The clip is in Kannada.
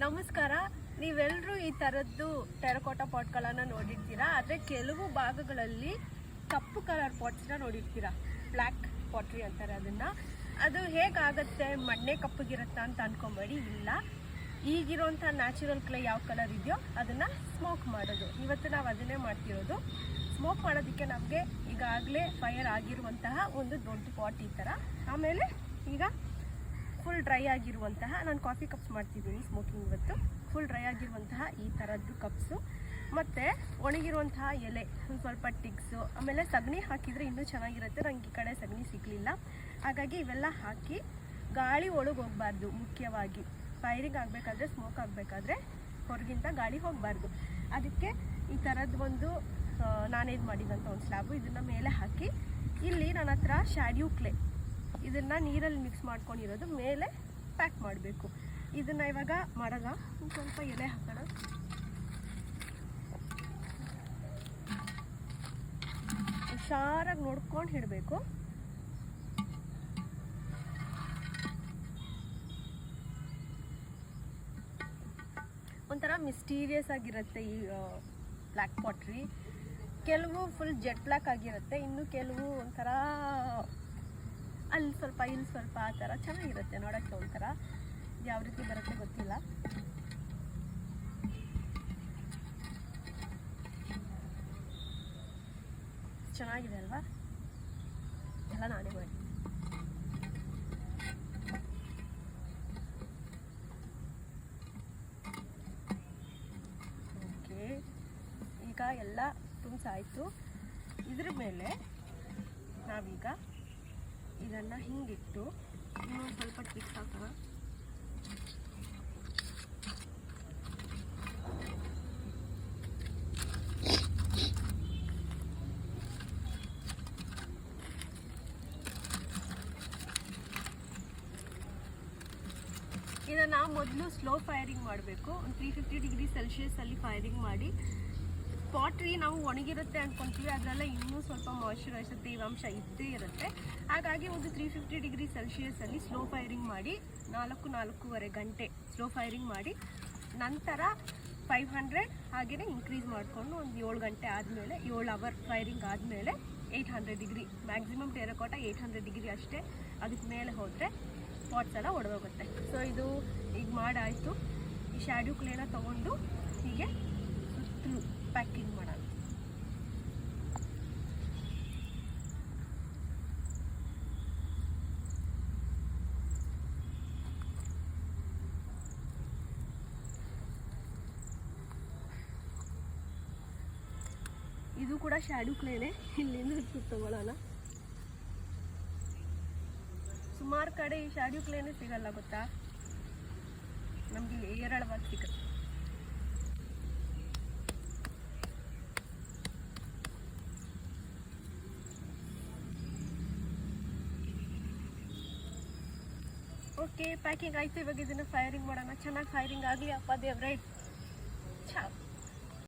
ನಮಸ್ಕಾರ. ನೀವೆಲ್ಲರೂ ಈ ಥರದ್ದು ಟೆರಕೋಟಾ ಪಾಟ್ಗಳನ್ನು ನೋಡಿರ್ತೀರಾ, ಆದರೆ ಕೆಲವು ಭಾಗಗಳಲ್ಲಿ ಕಪ್ಪು ಕಲರ್ ಪಾಟ್ಸ್ನ ನೋಡಿರ್ತೀರಾ. ಬ್ಲ್ಯಾಕ್ ಪಾಟ್ರಿ ಅಂತಾರೆ ಅದನ್ನು. ಅದು ಹೇಗಾಗತ್ತೆ, ಮಣ್ಣೆ ಕಪ್ಪಗಿರುತ್ತಾ ಅಂತ ಅನ್ಕೊಂಬೇಡಿ. ಇಲ್ಲ, ಈಗಿರೋಂಥ ನ್ಯಾಚುರಲ್ ಕ್ಲೇ ಯಾವ ಕಲರ್ ಇದೆಯೋ ಅದನ್ನು ಸ್ಮೋಕ್ ಮಾಡೋದು. ಇವತ್ತು ನಾವು ಅದನ್ನೇ ಮಾಡ್ತಿರೋದು. ಸ್ಮೋಕ್ ಮಾಡೋದಕ್ಕೆ ನಮಗೆ ಈಗಾಗಲೇ ಫೈರ್ ಆಗಿರುವಂತಹ ಒಂದು ದೊಡ್ಡ ಪಾಟ್ ಈ ಥರ, ಆಮೇಲೆ ಈಗ ಫುಲ್ ಡ್ರೈ ಆಗಿರುವಂತಹ, ನಾನು ಕಾಫಿ ಕಪ್ಸ್ ಮಾಡ್ತಿದ್ದೀನಿ ಸ್ಮೋಕಿಂಗ್ ಇವತ್ತು. ಫುಲ್ ಡ್ರೈ ಆಗಿರುವಂತಹ ಈ ಥರದ್ದು ಕಪ್ಸು, ಮತ್ತು ಒಣಗಿರುವಂತಹ ಎಲೆ, ಒಂದು ಸ್ವಲ್ಪ ಟಿಕ್ಸು, ಆಮೇಲೆ ಸಗಣಿ ಹಾಕಿದರೆ ಇನ್ನೂ ಚೆನ್ನಾಗಿರುತ್ತೆ. ನನಗೆ ಈ ಕಡೆ ಸಗಣಿ ಸಿಗಲಿಲ್ಲ, ಹಾಗಾಗಿ ಇವೆಲ್ಲ ಹಾಕಿ ಗಾಳಿ ಒಳಗೆ ಹೋಗಬಾರ್ದು. ಮುಖ್ಯವಾಗಿ ಫೈರಿಂಗ್ ಆಗಬೇಕಾದ್ರೆ, ಸ್ಮೋಕ್ ಆಗಬೇಕಾದ್ರೆ ಹೊರಗಿಂತ ಗಾಳಿ ಹೋಗಬಾರ್ದು. ಅದಕ್ಕೆ ಈ ಥರದ್ದು ಒಂದು ನಾನೇದು ಮಾಡಿದಂಥ ಒಂದು ಸ್ಲ್ಯಾಬು, ಇದನ್ನು ಮೇಲೆ ಹಾಕಿ, ಇಲ್ಲಿ ನನ್ನ ಹತ್ರ ಶ್ಯಾಡ್ಯೂ ಕ್ಲೇ, ಇದನ್ನು ನೀರಲ್ಲಿ ಮಿಕ್ಸ್ ಮಾಡ್ಕೊಂಡಿರೋದು ಮೇಲೆ ಪ್ಯಾಕ್ ಮಾಡಬೇಕು. ಇದನ್ನು ಇವಾಗ ಮಾಡೋಣ. ಸ್ವಲ್ಪ ಎಲೆ ಹಾಕೋಣ. ಹುಷಾರಾಗಿ ನೋಡ್ಕೊಂಡು ಇಡಬೇಕು. ಒಂಥರ ಮಿಸ್ಟೀರಿಯಸ್ ಆಗಿರುತ್ತೆ ಈ ಬ್ಲ್ಯಾಕ್ ಪಾಟ್ರಿ. ಕೆಲವು ಫುಲ್ ಜೆಟ್ ಬ್ಲ್ಯಾಕ್ ಆಗಿರುತ್ತೆ, ಇನ್ನು ಕೆಲವು ಒಂಥರ ಅಲ್ಲಿ ಸ್ವಲ್ಪ ಇಲ್ಲಿ ಸ್ವಲ್ಪ ಆ ಥರ ಚೆನ್ನಾಗಿರುತ್ತೆ ನೋಡೋಕ್ಕೆ. ಒಂಥರ ಯಾವ ರೀತಿ ಬರುತ್ತೆ ಗೊತ್ತಿಲ್ಲ. ಚೆನ್ನಾಗಿದೆ ಅಲ್ವಾ? ಎಲ್ಲ ನಾನೇ ಮಾಡಿ. ಓಕೆ, ಈಗ ಎಲ್ಲ ತುಂಬಿಸಾಯಿತು. ಇದ್ರ ಮೇಲೆ ನಾವೀಗ ಇದನ್ನು ಹಿಂಗಿಟ್ಟು ಇನ್ನೊಂದು ಸ್ವಲ್ಪ ಟ್ವಿಕ್ಸ್ ಹಾಕೋಣ. ಇದನ್ನು ಮೊದಲು ಸ್ಲೋ ಫೈರಿಂಗ್ ಮಾಡಬೇಕು. ಒಂದು 350 ಡಿಗ್ರಿ ಸೆಲ್ಸಿಯಸ್ಸಲ್ಲಿ ಫೈರಿಂಗ್ ಮಾಡಿ. ಪಾಟ್ರಿ ನಾವು ಒಣಗಿರುತ್ತೆ ಅಂದ್ಕೊತೀವಿ, ಅದರಲ್ಲ ಇನ್ನೂ ಸ್ವಲ್ಪ ಮಾಯ್ಶ್ಚರೈಸರ್ ತೇವಾಂಶ ಇದ್ದೇ ಇರುತ್ತೆ. ಹಾಗಾಗಿ ಒಂದು 350 ಡಿಗ್ರಿ ಸೆಲ್ಸಿಯಸ್ಸಲ್ಲಿ ಸ್ಲೋ ಫೈರಿಂಗ್ ಮಾಡಿ 4-4.5 ಗಂಟೆ ಸ್ಲೋ ಫೈರಿಂಗ್ ಮಾಡಿ, ನಂತರ 500 ಹಾಗೆಯೇ ಇನ್ಕ್ರೀಸ್ ಮಾಡಿಕೊಂಡು ಒಂದು 7 ಗಂಟೆ ಆದಮೇಲೆ, 7 ಅವರ್ ಫೈರಿಂಗ್ ಆದಮೇಲೆ 800 ಡಿಗ್ರಿ, ಮ್ಯಾಕ್ಸಿಮಮ್ ಟೆರಕೋಟಾ 800 ಡಿಗ್ರಿ ಅಷ್ಟೇ. ಅದಕ್ಕೆ ಮೇಲೆ ಹೋದರೆ ಪಾಟ್ಸ್ ಎಲ್ಲ ಒಡೆದೋಗುತ್ತೆ. ಸೊ ಇದು ಈಗ ಮಾಡಾಯಿತು. ಈ ಶ್ಯಾಡ್ಯೂ ಕ್ಲೇನ ತೊಗೊಂಡು ಹೀಗೆ ಸುತ್ತಲೂ ಪ್ಯಾಕಿಂಗ್ ಮಾಡೋಣ. ಇದು ಕೂಡ ಶ್ಯಾಡ್ಯೂ ಕ್ಲೇನೆ, ಇಲ್ಲಿಂದ ತಗೊಳ್ಳೋಣ. ಸುಮಾರು ಕಡೆ ಈ ಶ್ಯಾಡ್ಯೂ ಕ್ಲೇನೇ ಸಿಗಲ್ಲ ಗೊತ್ತಾ, ನಮಗೆ ಏರಳವಾಗಿ ಸಿಗುತ್ತೆ. ಓಕೆ, ಪ್ಯಾಕಿಂಗ್ ಆಯಿತು. ಇವಾಗ ಇದನ್ನು ಫೈರಿಂಗ್ ಮಾಡೋಣ. ಚೆನ್ನಾಗಿ ಫೈರಿಂಗ್ ಆಗಲಿ ಅಪ್ಪ ದೇವ್ರೇ. ಚಾವ್.